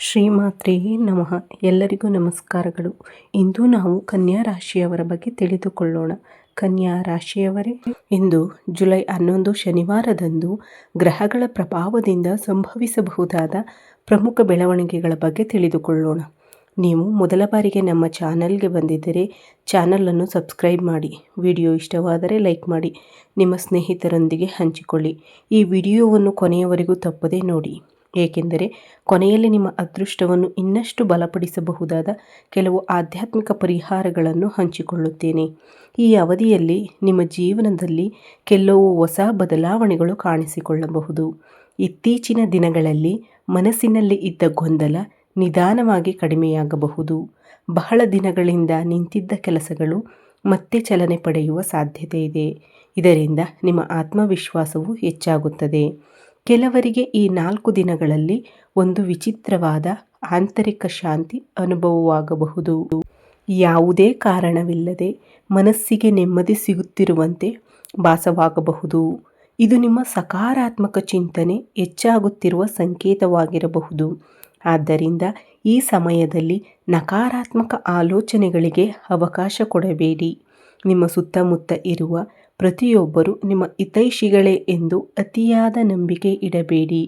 ಶ್ರೀಮಾತ್ರೇ ನಮಃ. ಎಲ್ಲರಿಗೂ ನಮಸ್ಕಾರಗಳು. ಇಂದು ನಾವು ಕನ್ಯಾ ರಾಶಿಯವರ ಬಗ್ಗೆ ತಿಳಿದುಕೊಳ್ಳೋಣ. ಕನ್ಯಾ ರಾಶಿಯವರೇ, ಇಂದು ಜುಲೈ 11 ಶನಿವಾರದಂದು ಗ್ರಹಗಳ ಪ್ರಭಾವದಿಂದ ಸಂಭವಿಸಬಹುದಾದ ಪ್ರಮುಖ ಬೆಳವಣಿಗೆಗಳ ಬಗ್ಗೆ ತಿಳಿದುಕೊಳ್ಳೋಣ. ನೀವು ಮೊದಲ ಬಾರಿಗೆ ನಮ್ಮ ಚಾನಲ್ಗೆ ಬಂದಿದ್ದರೆ ಚಾನಲನ್ನು ಸಬ್ಸ್ಕ್ರೈಬ್ ಮಾಡಿ, ವಿಡಿಯೋ ಇಷ್ಟವಾದರೆ ಲೈಕ್ ಮಾಡಿ, ನಿಮ್ಮ ಸ್ನೇಹಿತರೊಂದಿಗೆ ಹಂಚಿಕೊಳ್ಳಿ. ಈ ವಿಡಿಯೋವನ್ನು ಕೊನೆಯವರೆಗೂ ತಪ್ಪದೇ ನೋಡಿ, ಏಕೆಂದರೆ ಕೊನೆಯಲ್ಲಿ ನಿಮ್ಮ ಅದೃಷ್ಟವನ್ನು ಇನ್ನಷ್ಟು ಬಲಪಡಿಸಬಹುದಾದ ಕೆಲವು ಆಧ್ಯಾತ್ಮಿಕ ಪರಿಹಾರಗಳನ್ನು ಹಂಚಿಕೊಳ್ಳುತ್ತೇನೆ. ಈ ಅವಧಿಯಲ್ಲಿ ನಿಮ್ಮ ಜೀವನದಲ್ಲಿ ಕೆಲವು ಹೊಸ ಬದಲಾವಣೆಗಳು ಕಾಣಿಸಿಕೊಳ್ಳಬಹುದು. ಇತ್ತೀಚಿನ ದಿನಗಳಲ್ಲಿ ಮನಸ್ಸಿನಲ್ಲಿ ಇದ್ದ ಗೊಂದಲ ನಿಧಾನವಾಗಿ ಕಡಿಮೆಯಾಗಬಹುದು. ಬಹಳ ದಿನಗಳಿಂದ ನಿಂತಿದ್ದ ಕೆಲಸಗಳು ಮತ್ತೆ ಚಲನೆ ಪಡೆಯುವ ಸಾಧ್ಯತೆ ಇದೆ. ಇದರಿಂದ ನಿಮ್ಮ ಆತ್ಮವಿಶ್ವಾಸವು ಹೆಚ್ಚಾಗುತ್ತದೆ. ಕೆಲವರಿಗೆ ಈ 4 ದಿನಗಳಲ್ಲಿ ಒಂದು ವಿಚಿತ್ರವಾದ ಆಂತರಿಕ ಶಾಂತಿ ಅನುಭವವಾಗಬಹುದು. ಯಾವುದೇ ಕಾರಣವಿಲ್ಲದೆ ಮನಸ್ಸಿಗೆ ನೆಮ್ಮದಿ ಸಿಗುತ್ತಿರುವಂತೆ ಭಾಸವಾಗಬಹುದು. ಇದು ನಿಮ್ಮ ಸಕಾರಾತ್ಮಕ ಚಿಂತನೆ ಹೆಚ್ಚಾಗುತ್ತಿರುವ ಸಂಕೇತವಾಗಿರಬಹುದು. ಆದ್ದರಿಂದ ಈ ಸಮಯದಲ್ಲಿ ನಕಾರಾತ್ಮಕ ಆಲೋಚನೆಗಳಿಗೆ ಅವಕಾಶ ಕೊಡಬೇಡಿ. ನಿಮ್ಮ ಸುತ್ತಮುತ್ತ ಇರುವ ಪ್ರತಿಯೊಬ್ಬರು ನಿಮ್ಮ ಹಿತೈಷಿಗಳೇ ಎಂದು ಅತಿಯಾದ ನಂಬಿಕೆ ಇಡಬೇಡಿ.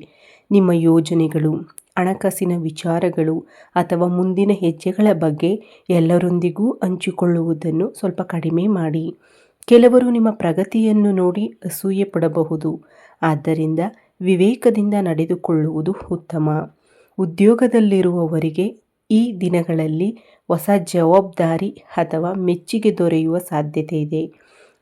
ನಿಮ್ಮ ಯೋಜನೆಗಳು, ಹಣಕಾಸಿನ ವಿಚಾರಗಳು ಅಥವಾ ಮುಂದಿನ ಹೆಜ್ಜೆಗಳ ಬಗ್ಗೆ ಎಲ್ಲರೊಂದಿಗೂ ಹಂಚಿಕೊಳ್ಳುವುದನ್ನು ಸ್ವಲ್ಪ ಕಡಿಮೆ ಮಾಡಿ. ಕೆಲವರು ನಿಮ್ಮ ಪ್ರಗತಿಯನ್ನು ನೋಡಿ ಅಸೂಯೆ ಪಡಬಹುದು. ಆದ್ದರಿಂದ ವಿವೇಕದಿಂದ ನಡೆದುಕೊಳ್ಳುವುದು ಉತ್ತಮ. ಉದ್ಯೋಗದಲ್ಲಿರುವವರಿಗೆ ಈ ದಿನಗಳಲ್ಲಿ ಹೊಸ ಜವಾಬ್ದಾರಿ ಅಥವಾ ಮೆಚ್ಚುಗೆ ದೊರೆಯುವ ಸಾಧ್ಯತೆ ಇದೆ.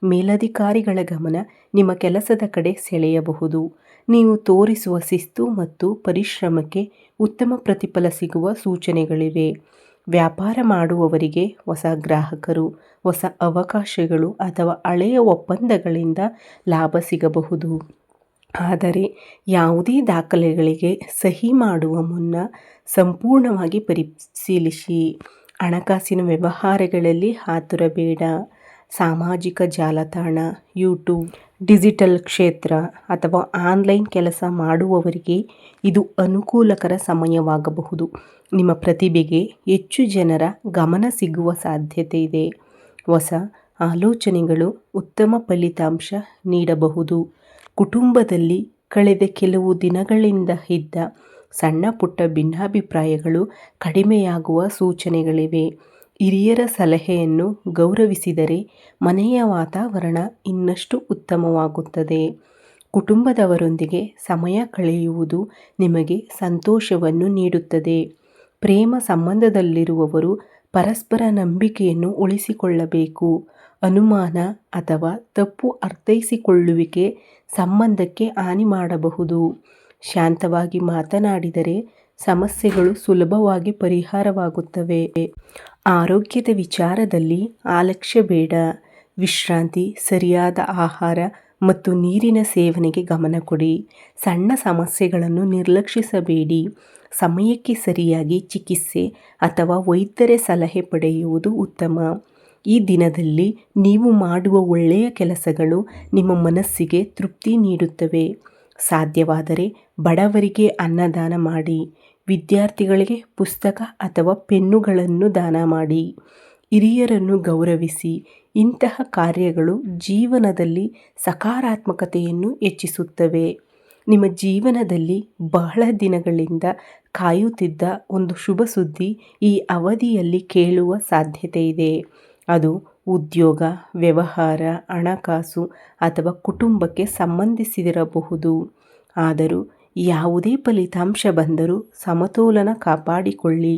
ಮೇಲಧಿಕಾರಿಗಳ ಗಮನ ನಿಮ್ಮ ಕೆಲಸದ ಕಡೆ ಸೆಳೆಯಬಹುದು. ನೀವು ತೋರಿಸುವ ಶಿಸ್ತು ಮತ್ತು ಪರಿಶ್ರಮಕ್ಕೆ ಉತ್ತಮ ಪ್ರತಿಫಲ ಸಿಗುವ ಸೂಚನೆಗಳಿವೆ. ವ್ಯಾಪಾರ ಮಾಡುವವರಿಗೆ ಹೊಸ ಗ್ರಾಹಕರು, ಹೊಸ ಅವಕಾಶಗಳು ಅಥವಾ ಹಳೆಯ ಒಪ್ಪಂದಗಳಿಂದ ಲಾಭ ಸಿಗಬಹುದು. ಆದರೆ ಯಾವುದೇ ದಾಖಲೆಗಳಿಗೆ ಸಹಿ ಮಾಡುವ ಮುನ್ನ ಸಂಪೂರ್ಣವಾಗಿ ಪರಿಶೀಲಿಸಿ. ಹಣಕಾಸಿನ ವ್ಯವಹಾರಗಳಲ್ಲಿ ಆತುರ ಬೇಡ. ಸಾಮಾಜಿಕ ಜಾಲತಾಣ, ಯೂಟ್ಯೂಬ್, ಡಿಜಿಟಲ್ ಕ್ಷೇತ್ರ ಅಥವಾ ಆನ್ಲೈನ್ ಕೆಲಸ ಮಾಡುವವರಿಗೆ ಇದು ಅನುಕೂಲಕರ ಸಮಯವಾಗಬಹುದು. ನಿಮ್ಮ ಪ್ರತಿಭೆಗೆ ಹೆಚ್ಚು ಜನರ ಗಮನ ಸಿಗುವ ಸಾಧ್ಯತೆ ಇದೆ. ಹೊಸ ಆಲೋಚನೆಗಳು ಉತ್ತಮ ಫಲಿತಾಂಶ ನೀಡಬಹುದು. ಕುಟುಂಬದಲ್ಲಿ ಕಳೆದ ಕೆಲವು ದಿನಗಳಿಂದ ಇದ್ದ ಸಣ್ಣ ಪುಟ್ಟ ಭಿನ್ನಾಭಿಪ್ರಾಯಗಳು ಕಡಿಮೆಯಾಗುವ ಸೂಚನೆಗಳಿವೆ. ಹಿರಿಯರ ಸಲಹೆಯನ್ನು ಗೌರವಿಸಿದರೆ ಮನೆಯ ವಾತಾವರಣ ಇನ್ನಷ್ಟು ಉತ್ತಮವಾಗುತ್ತದೆ. ಕುಟುಂಬದವರೊಂದಿಗೆ ಸಮಯ ಕಳೆಯುವುದು ನಿಮಗೆ ಸಂತೋಷವನ್ನು ನೀಡುತ್ತದೆ. ಪ್ರೇಮ ಸಂಬಂಧದಲ್ಲಿರುವವರು ಪರಸ್ಪರ ನಂಬಿಕೆಯನ್ನು ಉಳಿಸಿಕೊಳ್ಳಬೇಕು. ಅನುಮಾನ ಅಥವಾ ತಪ್ಪು ಅರ್ಥೈಸಿಕೊಳ್ಳುವಿಕೆ ಸಂಬಂಧಕ್ಕೆ ಹಾನಿ ಮಾಡಬಹುದು. ಶಾಂತವಾಗಿ ಮಾತನಾಡಿದರೆ ಸಮಸ್ಯೆಗಳು ಸುಲಭವಾಗಿ ಪರಿಹಾರವಾಗುತ್ತವೆ. ಆರೋಗ್ಯದ ವಿಚಾರದಲ್ಲಿ ಅಲಕ್ಷ್ಯ ಬೇಡ. ವಿಶ್ರಾಂತಿ, ಸರಿಯಾದ ಆಹಾರ ಮತ್ತು ನೀರಿನ ಸೇವನೆಗೆ ಗಮನ ಕೊಡಿ. ಸಣ್ಣ ಸಮಸ್ಯೆಗಳನ್ನು ನಿರ್ಲಕ್ಷಿಸಬೇಡಿ. ಸಮಯಕ್ಕೆ ಸರಿಯಾಗಿ ಚಿಕಿತ್ಸೆ ಅಥವಾ ವೈದ್ಯರ ಸಲಹೆ ಪಡೆಯುವುದು ಉತ್ತಮ. ಈ ದಿನದಲ್ಲಿ ನೀವು ಮಾಡುವ ಒಳ್ಳೆಯ ಕೆಲಸಗಳು ನಿಮ್ಮ ಮನಸ್ಸಿಗೆ ತೃಪ್ತಿ ನೀಡುತ್ತವೆ. ಸಾಧ್ಯವಾದರೆ ಬಡವರಿಗೆ ಅನ್ನದಾನ ಮಾಡಿ. ವಿದ್ಯಾರ್ಥಿಗಳಿಗೆ ಪುಸ್ತಕ ಅಥವಾ ಪೆನ್ನುಗಳನ್ನು ದಾನ ಮಾಡಿ. ಹಿರಿಯರನ್ನು ಗೌರವಿಸಿ. ಇಂತಹ ಕಾರ್ಯಗಳು ಜೀವನದಲ್ಲಿ ಸಕಾರಾತ್ಮಕತೆಯನ್ನು ಹೆಚ್ಚಿಸುತ್ತವೆ. ನಿಮ್ಮ ಜೀವನದಲ್ಲಿ ಬಹಳ ದಿನಗಳಿಂದ ಕಾಯುತ್ತಿದ್ದ ಒಂದು ಶುಭ ಸುದ್ದಿ ಈ ಅವಧಿಯಲ್ಲಿ ಕೇಳುವ ಸಾಧ್ಯತೆ ಇದೆ. ಅದು ಉದ್ಯೋಗ, ವ್ಯವಹಾರ, ಹಣಕಾಸು ಅಥವಾ ಕುಟುಂಬಕ್ಕೆ ಸಂಬಂಧಿಸಿರಬಹುದು. ಆದರೂ ಯಾವುದೇ ಫಲಿತಾಂಶ ಬಂದರೂ ಸಮತೋಲನ ಕಾಪಾಡಿಕೊಳ್ಳಿ.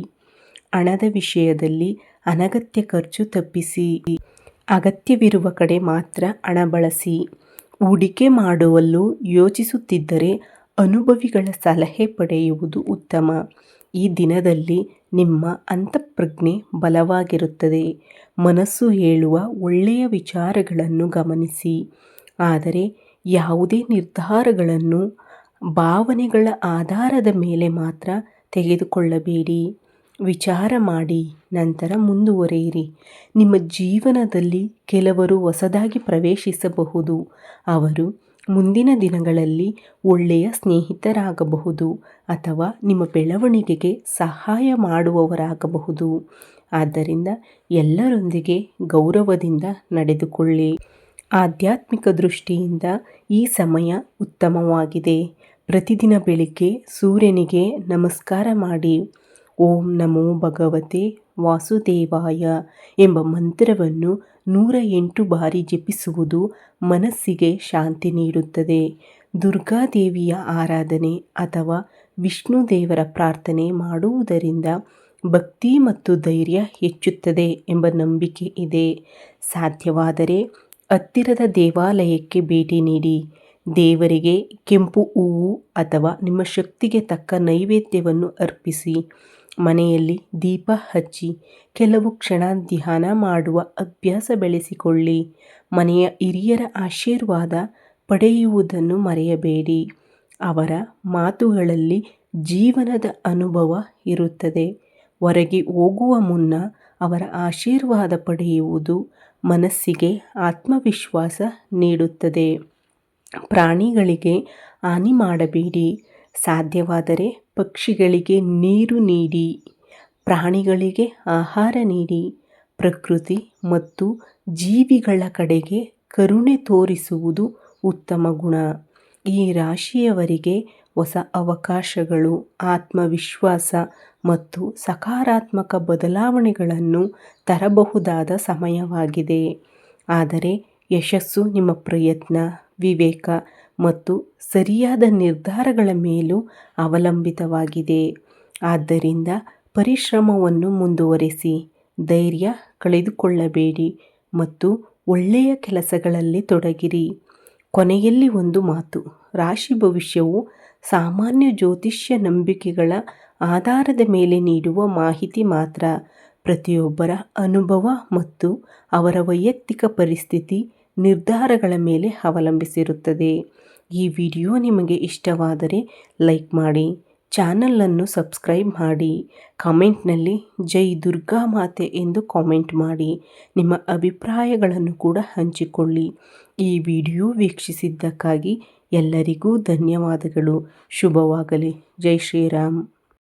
ಹಣದ ವಿಷಯದಲ್ಲಿ ಅನಗತ್ಯ ಖರ್ಚು ತಪ್ಪಿಸಿ. ಅಗತ್ಯವಿರುವ ಕಡೆ ಮಾತ್ರ ಹಣ ಬಳಸಿ. ಹೂಡಿಕೆ ಮಾಡಲು ಯೋಚಿಸುತ್ತಿದ್ದರೆ ಅನುಭವಿಗಳ ಸಲಹೆ ಪಡೆಯುವುದು ಉತ್ತಮ. ಈ ದಿನದಲ್ಲಿ ನಿಮ್ಮ ಅಂತಃಪ್ರಜ್ಞೆ ಬಲವಾಗಿರುತ್ತದೆ. ಮನಸ್ಸು ಹೇಳುವ ಒಳ್ಳೆಯ ವಿಚಾರಗಳನ್ನು ಗಮನಿಸಿ. ಆದರೆ ಯಾವುದೇ ನಿರ್ಧಾರಗಳನ್ನು ಭಾವನೆಗಳ ಆಧಾರದ ಮೇಲೆ ಮಾತ್ರ ತೆಗೆದುಕೊಳ್ಳಬೇಡಿ. ವಿಚಾರ ಮಾಡಿ ನಂತರ ಮುಂದುವರಿಯಿರಿ. ನಿಮ್ಮ ಜೀವನದಲ್ಲಿ ಕೆಲವರು ಹೊಸದಾಗಿ ಪ್ರವೇಶಿಸಬಹುದು. ಅವರು ಮುಂದಿನ ದಿನಗಳಲ್ಲಿ ಒಳ್ಳೆಯ ಸ್ನೇಹಿತರಾಗಬಹುದು ಅಥವಾ ನಿಮ್ಮ ಬೆಳವಣಿಗೆಗೆ ಸಹಾಯ ಮಾಡುವವರಾಗಬಹುದು. ಆದ್ದರಿಂದ ಎಲ್ಲರೊಂದಿಗೆ ಗೌರವದಿಂದ ನಡೆದುಕೊಳ್ಳಿ. ಆಧ್ಯಾತ್ಮಿಕ ದೃಷ್ಟಿಯಿಂದ ಈ ಸಮಯ ಉತ್ತಮವಾಗಿದೆ. ಪ್ರತಿದಿನ ಬೆಳಿಗ್ಗೆ ಸೂರ್ಯನಿಗೆ ನಮಸ್ಕಾರ ಮಾಡಿ. ಓಂ ನಮೋ ಭಗವತೆ ವಾಸುದೇವಾಯ ಎಂಬ ಮಂತ್ರವನ್ನು 108 ಬಾರಿ ಜಪಿಸುವುದು ಮನಸ್ಸಿಗೆ ಶಾಂತಿ ನೀಡುತ್ತದೆ. ದುರ್ಗಾದೇವಿಯ ಆರಾಧನೆ ಅಥವಾ ವಿಷ್ಣು ದೇವರ ಪ್ರಾರ್ಥನೆ ಮಾಡುವುದರಿಂದ ಭಕ್ತಿ ಮತ್ತು ಧೈರ್ಯ ಹೆಚ್ಚುತ್ತದೆ ಎಂಬ ನಂಬಿಕೆ ಇದೆ. ಸಾಧ್ಯವಾದರೆ ಹತ್ತಿರದ ದೇವಾಲಯಕ್ಕೆ ಭೇಟಿ ನೀಡಿ. ದೇವರಿಗೆ ಕೆಂಪು ಹೂವು ಅಥವಾ ನಿಮ್ಮ ಶಕ್ತಿಗೆ ತಕ್ಕ ನೈವೇದ್ಯವನ್ನು ಅರ್ಪಿಸಿ. ಮನೆಯಲ್ಲಿ ದೀಪ ಹಚ್ಚಿ ಕೆಲವು ಕ್ಷಣ ಧ್ಯಾನ ಮಾಡುವ ಅಭ್ಯಾಸ ಬೆಳೆಸಿಕೊಳ್ಳಿ. ಮನೆಯ ಹಿರಿಯರ ಆಶೀರ್ವಾದ ಪಡೆಯುವುದನ್ನು ಮರೆಯಬೇಡಿ. ಅವರ ಮಾತುಗಳಲ್ಲಿ ಜೀವನದ ಅನುಭವ ಇರುತ್ತದೆ. ಹೊರಗೆ ಹೋಗುವ ಮುನ್ನ ಅವರ ಆಶೀರ್ವಾದ ಪಡೆಯುವುದು ಮನಸ್ಸಿಗೆ ಆತ್ಮವಿಶ್ವಾಸ ನೀಡುತ್ತದೆ. ಪ್ರಾಣಿಗಳಿಗೆ ಹಾನಿ ಮಾಡಬೇಡಿ. ಸಾಧ್ಯವಾದರೆ ಪಕ್ಷಿಗಳಿಗೆ ನೀರು ನೀಡಿ. ಪ್ರಾಣಿಗಳಿಗೆ ಆಹಾರ ನೀಡಿ. ಪ್ರಕೃತಿ ಮತ್ತು ಜೀವಿಗಳ ಕಡೆಗೆ ಕರುಣೆ ತೋರಿಸುವುದು ಉತ್ತಮ ಗುಣ. ಈ ರಾಶಿಯವರಿಗೆ ಹೊಸ ಅವಕಾಶಗಳು, ಆತ್ಮವಿಶ್ವಾಸ ಮತ್ತು ಸಕಾರಾತ್ಮಕ ಬದಲಾವಣೆಗಳನ್ನು ತರಬಹುದಾದ ಸಮಯವಾಗಿದೆ. ಆದರೆ ಯಶಸ್ಸು ನಿಮ್ಮ ಪ್ರಯತ್ನ, ವಿವೇಕ ಮತ್ತು ಸರಿಯಾದ ನಿರ್ಧಾರಗಳ ಮೇಲೂ ಅವಲಂಬಿತವಾಗಿದೆ. ಆದ್ದರಿಂದ ಪರಿಶ್ರಮವನ್ನು ಮುಂದುವರಿಸಿ. ಧೈರ್ಯ ಕಳೆದುಕೊಳ್ಳಬೇಡಿ ಮತ್ತು ಒಳ್ಳೆಯ ಕೆಲಸಗಳಲ್ಲಿ ತೊಡಗಿರಿ. ಕೊನೆಯಲ್ಲಿ ಒಂದು ಮಾತು. ರಾಶಿ ಭವಿಷ್ಯವು ಸಾಮಾನ್ಯ ಜ್ಯೋತಿಷ್ಯ ನಂಬಿಕೆಗಳ ಆಧಾರದ ಮೇಲೆ ನೀಡುವ ಮಾಹಿತಿ ಮಾತ್ರ. ಪ್ರತಿಯೊಬ್ಬರ ಅನುಭವ ಮತ್ತು ಅವರ ವೈಯಕ್ತಿಕ ಪರಿಸ್ಥಿತಿ ನಿರ್ಧಾರಗಳ ಮೇಲೆ ಅವಲಂಬಿಸಿರುತ್ತದೆ. ಈ ವಿಡಿಯೋ ನಿಮಗೆ ಇಷ್ಟವಾದರೆ ಲೈಕ್ ಮಾಡಿ, ಚಾನಲನ್ನು ಸಬ್ಸ್ಕ್ರೈಬ್ ಮಾಡಿ, ಕಾಮೆಂಟ್ನಲ್ಲಿ ಜೈ ದುರ್ಗಾ ಮಾತೆ ಎಂದು ಕಾಮೆಂಟ್ ಮಾಡಿ. ನಿಮ್ಮ ಅಭಿಪ್ರಾಯಗಳನ್ನು ಕೂಡ ಹಂಚಿಕೊಳ್ಳಿ. ಈ ವಿಡಿಯೋ ವೀಕ್ಷಿಸಿದ್ದಕ್ಕಾಗಿ ಎಲ್ಲರಿಗೂ ಧನ್ಯವಾದಗಳು. ಶುಭವಾಗಲಿ. ಜೈ ಶ್ರೀರಾಮ್.